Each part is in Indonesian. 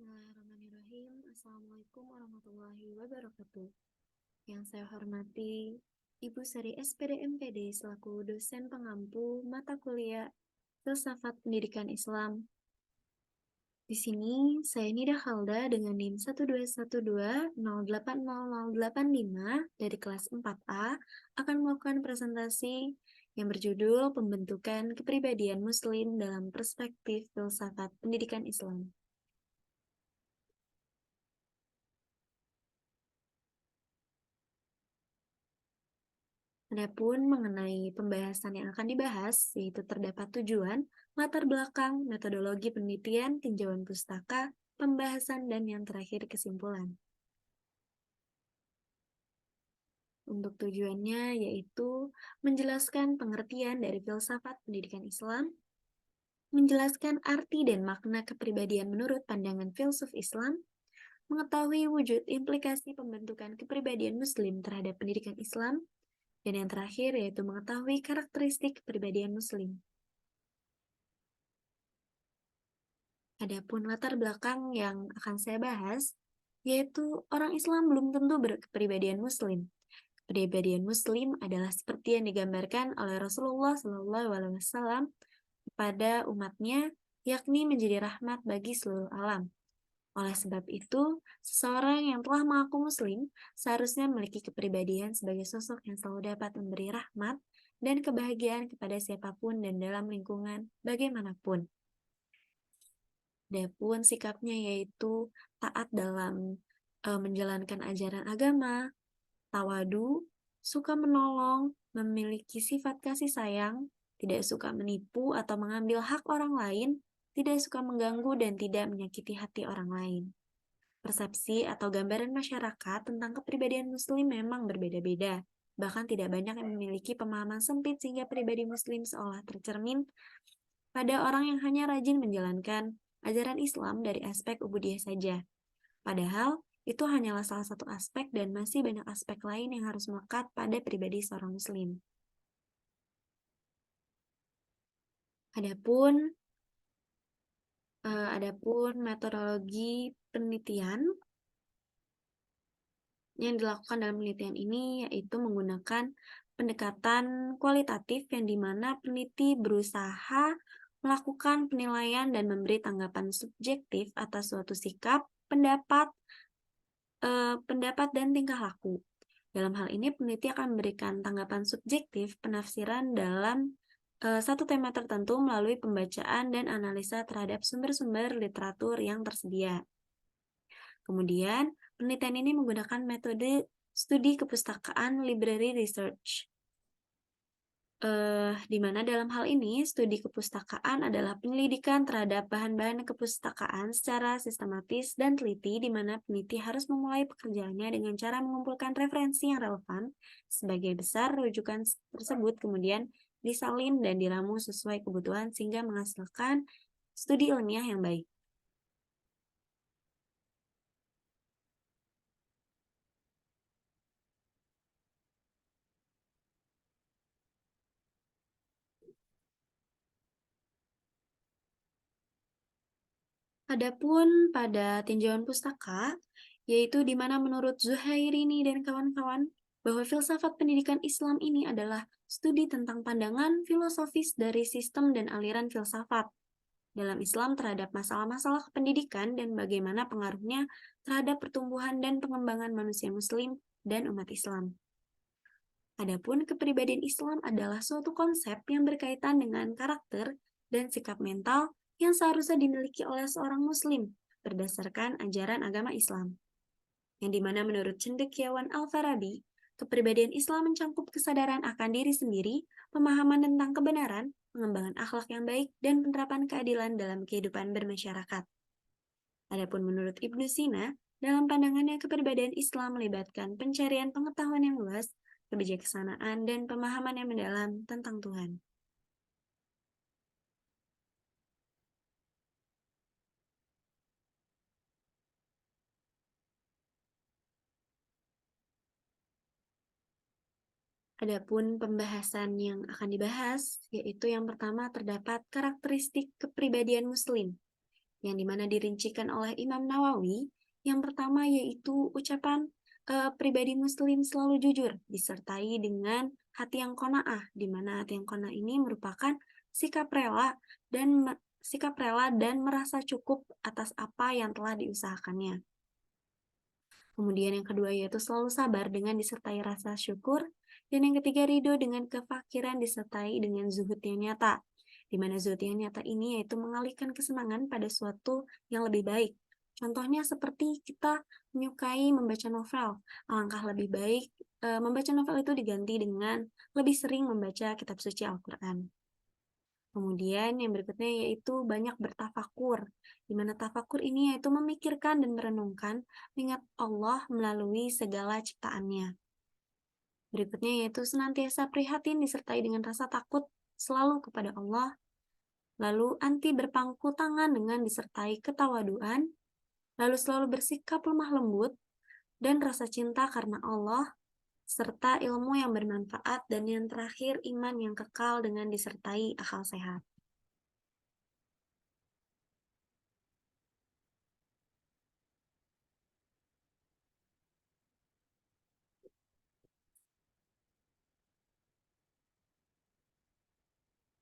Bismillahirrahmanirrahim. Assalamualaikum warahmatullahi wabarakatuh. Yang saya hormati Ibu Sari SPD MPD selaku dosen pengampu mata kuliah Filsafat Pendidikan Islam. Di sini saya Nida Halda dengan NIM 121208085 dari kelas 4A akan melakukan presentasi yang berjudul Pembentukan Kepribadian Muslim dalam Perspektif Filsafat Pendidikan Islam. Adapun mengenai pembahasan yang akan dibahas, yaitu terdapat tujuan, latar belakang, metodologi penelitian, tinjauan pustaka, pembahasan, dan yang terakhir kesimpulan. Untuk tujuannya yaitu menjelaskan pengertian dari filsafat pendidikan Islam, menjelaskan arti dan makna kepribadian menurut pandangan filsuf Islam, mengetahui wujud implikasi pembentukan kepribadian Muslim terhadap pendidikan Islam, dan yang terakhir yaitu mengetahui karakteristik kepribadian Muslim. Adapun latar belakang yang akan saya bahas, yaitu orang Islam belum tentu berkepribadian Muslim. Kepribadian Muslim adalah seperti yang digambarkan oleh Rasulullah SAW kepada umatnya, yakni menjadi rahmat bagi seluruh alam. Oleh sebab itu, seseorang yang telah mengaku Muslim seharusnya memiliki kepribadian sebagai sosok yang selalu dapat memberi rahmat dan kebahagiaan kepada siapapun dan dalam lingkungan bagaimanapun. Adapun sikapnya yaitu taat dalam menjalankan ajaran agama, tawadu, suka menolong, memiliki sifat kasih sayang, tidak suka menipu atau mengambil hak orang lain, tidak suka mengganggu dan tidak menyakiti hati orang lain. Persepsi atau gambaran masyarakat tentang kepribadian Muslim memang berbeda-beda. Bahkan tidak banyak yang memiliki pemahaman sempit sehingga pribadi Muslim seolah tercermin pada orang yang hanya rajin menjalankan ajaran Islam dari aspek ubudiyah saja. Padahal, itu hanyalah salah satu aspek dan masih banyak aspek lain yang harus melekat pada pribadi seorang Muslim. Adapun metodologi penelitian yang dilakukan dalam penelitian ini yaitu menggunakan pendekatan kualitatif yang dimana peneliti berusaha melakukan penilaian dan memberi tanggapan subjektif atas suatu sikap, pendapat dan tingkah laku. Dalam hal ini, peneliti akan memberikan tanggapan subjektif penafsiran dalam satu tema tertentu melalui pembacaan dan analisa terhadap sumber-sumber literatur yang tersedia. Kemudian, penelitian ini menggunakan metode studi kepustakaan library research. Di mana dalam hal ini, studi kepustakaan adalah penyelidikan terhadap bahan-bahan kepustakaan secara sistematis dan teliti, di mana peneliti harus memulai pekerjaannya dengan cara mengumpulkan referensi yang relevan. Sebagai besar, rujukan tersebut kemudian disalin dan diramu sesuai kebutuhan sehingga menghasilkan studi ilmiah yang baik. Adapun pada tinjauan pustaka, yaitu di mana menurut Zuhairini dan kawan-kawan, bahwa filsafat pendidikan Islam ini adalah studi tentang pandangan filosofis dari sistem dan aliran filsafat dalam Islam terhadap masalah-masalah pendidikan dan bagaimana pengaruhnya terhadap pertumbuhan dan pengembangan manusia Muslim dan umat Islam. Adapun kepribadian Islam adalah suatu konsep yang berkaitan dengan karakter dan sikap mental yang seharusnya dimiliki oleh seorang Muslim berdasarkan ajaran agama Islam. Yang dimana menurut cendekiawan Al-Farabi, kepribadian Islam mencakup kesadaran akan diri sendiri, pemahaman tentang kebenaran, pengembangan akhlak yang baik, dan penerapan keadilan dalam kehidupan bermasyarakat. Adapun menurut Ibnu Sina, dalam pandangannya kepribadian Islam melibatkan pencarian pengetahuan yang luas, kebijaksanaan, dan pemahaman yang mendalam tentang Tuhan. Adapun pembahasan yang akan dibahas, yaitu yang pertama terdapat karakteristik kepribadian Muslim, yang dimana dirincikan oleh Imam Nawawi. Yang pertama yaitu ucapan pribadi muslim selalu jujur, disertai dengan hati yang qanaah, di mana hati yang qanaah ini merupakan sikap rela dan merasa cukup atas apa yang telah diusahakannya. Kemudian yang kedua yaitu selalu sabar dengan disertai rasa syukur. Dan yang ketiga ridho dengan kefakiran disertai dengan zuhud yang nyata. Di mana zuhud yang nyata ini yaitu mengalihkan kesenangan pada suatu yang lebih baik. Contohnya seperti kita menyukai membaca novel. Alangkah lebih baik membaca novel itu diganti dengan lebih sering membaca kitab suci Al-Quran. Kemudian yang berikutnya yaitu banyak bertafakur, di mana tafakur ini yaitu memikirkan dan merenungkan mengingat Allah melalui segala ciptaannya. Berikutnya yaitu senantiasa prihatin disertai dengan rasa takut selalu kepada Allah, lalu anti berpangku tangan dengan disertai ketawaduan, lalu selalu bersikap lemah lembut, dan rasa cinta karena Allah, serta ilmu yang bermanfaat, dan yang terakhir iman yang kekal dengan disertai akal sehat.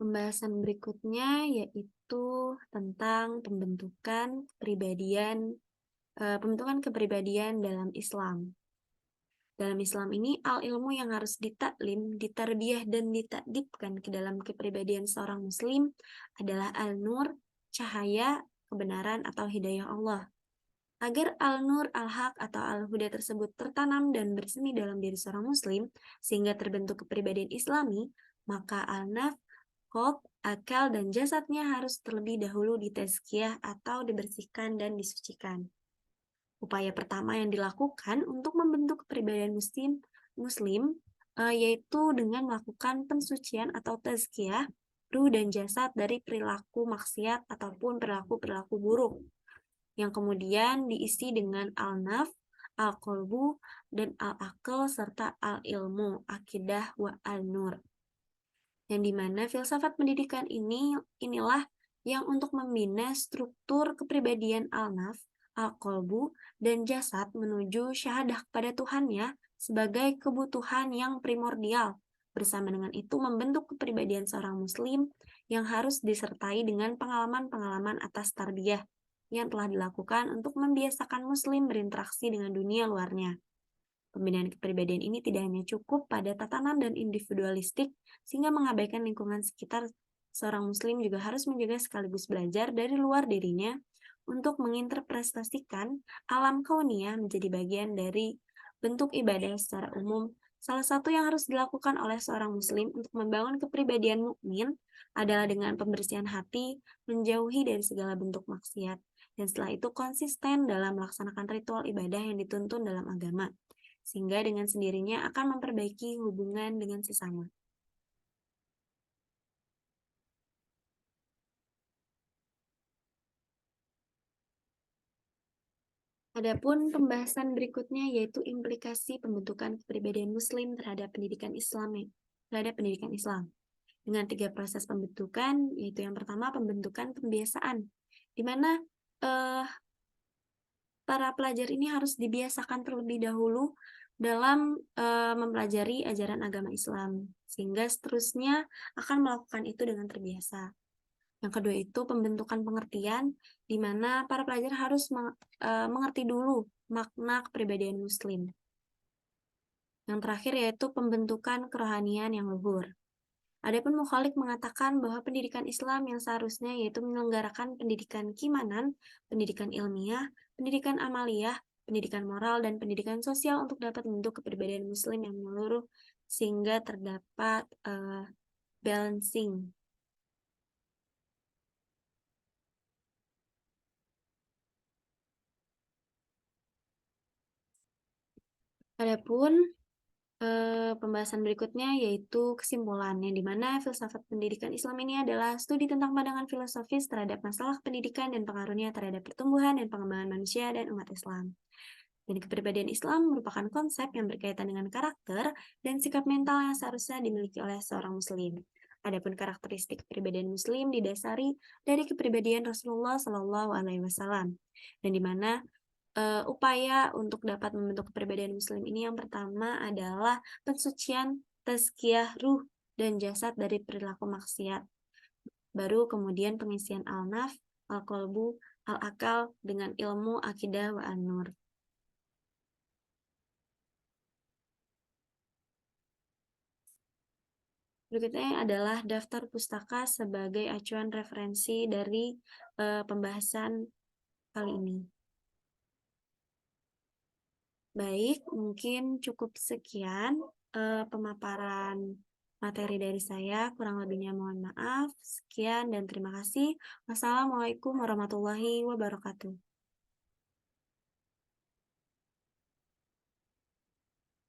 Pembahasan berikutnya yaitu tentang pembentukan kepribadian dalam Islam. Dalam Islam ini, al-ilmu yang harus ditaklim, ditarbiyah, dan ditakdibkan ke dalam kepribadian seorang muslim adalah al-nur, cahaya, kebenaran atau hidayah Allah. Agar al-nur, al-haq, atau al-huda tersebut tertanam dan bersemi dalam diri seorang muslim, sehingga terbentuk kepribadian islami, maka al-naf, qalb, akal, dan jasadnya harus terlebih dahulu ditazkiyah atau dibersihkan dan disucikan. Upaya pertama yang dilakukan untuk membentuk kepribadian muslim yaitu dengan melakukan pensucian atau tazkiyah ruh dan jasad dari perilaku maksiat ataupun perilaku-perilaku buruk, yang kemudian diisi dengan al-naf, al-qalbu, dan al-aql, serta al-ilmu, akidah, wa al-nur. Yang dimana filsafat pendidikan inilah yang untuk membina struktur kepribadian al-naf, al-qalbu, dan jasad menuju syahadah kepada Tuhannya sebagai kebutuhan yang primordial. Bersama dengan itu membentuk kepribadian seorang muslim yang harus disertai dengan pengalaman-pengalaman atas tarbiyah yang telah dilakukan untuk membiasakan muslim berinteraksi dengan dunia luarnya. Pembinaan kepribadian ini tidak hanya cukup pada tatanan dan individualistik, sehingga mengabaikan lingkungan sekitar. Seorang muslim juga harus menjaga sekaligus belajar dari luar dirinya untuk menginterpretasikan alam kauniyah menjadi bagian dari bentuk ibadah secara umum. Salah satu yang harus dilakukan oleh seorang muslim untuk membangun kepribadian mukmin adalah dengan pembersihan hati, menjauhi dari segala bentuk maksiat, dan setelah itu konsisten dalam melaksanakan ritual ibadah yang dituntun dalam agama, sehingga dengan sendirinya akan memperbaiki hubungan dengan sesama. Adapun pembahasan berikutnya yaitu implikasi pembentukan kepribadian muslim terhadap pendidikan Islam. Dengan 3 proses pembentukan, yaitu yang pertama pembentukan pembiasaan, di mana para pelajar ini harus dibiasakan terlebih dahulu dalam mempelajari ajaran agama Islam, sehingga seterusnya akan melakukan itu dengan terbiasa. Yang kedua itu pembentukan pengertian, di mana para pelajar harus mengerti dulu makna kepribadian muslim. Yang terakhir yaitu pembentukan kerohanian yang luhur. Adapun Mukhalif mengatakan bahwa pendidikan Islam yang seharusnya yaitu menyelenggarakan pendidikan kimanan, pendidikan ilmiah, pendidikan amaliyah, pendidikan moral, dan pendidikan sosial untuk dapat membentuk kepribadian muslim yang menyeluruh sehingga terdapat balancing. Adapun pembahasan berikutnya yaitu kesimpulan, yang dimana filsafat pendidikan Islam ini adalah studi tentang pandangan filosofis terhadap masalah pendidikan dan pengaruhnya terhadap pertumbuhan dan pengembangan manusia dan umat Islam. Dan kepribadian Islam merupakan konsep yang berkaitan dengan karakter dan sikap mental yang seharusnya dimiliki oleh seorang muslim. Adapun karakteristik kepribadian Muslim didasari dari kepribadian Rasulullah Shallallahu Alaihi Wasallam, dan di mana upaya untuk dapat membentuk kepribadian Muslim ini yang pertama adalah pensucian tazkiyah ruh dan jasad dari perilaku maksiat. Baru kemudian pengisian al-naf, al-qalbu, al-akal dengan ilmu akidah wa an-nur. Berikutnya adalah daftar pustaka sebagai acuan referensi dari pembahasan kali ini. Baik, mungkin cukup sekian pemaparan materi dari saya. Kurang lebihnya mohon maaf. Sekian dan terima kasih. Wassalamualaikum warahmatullahi wabarakatuh.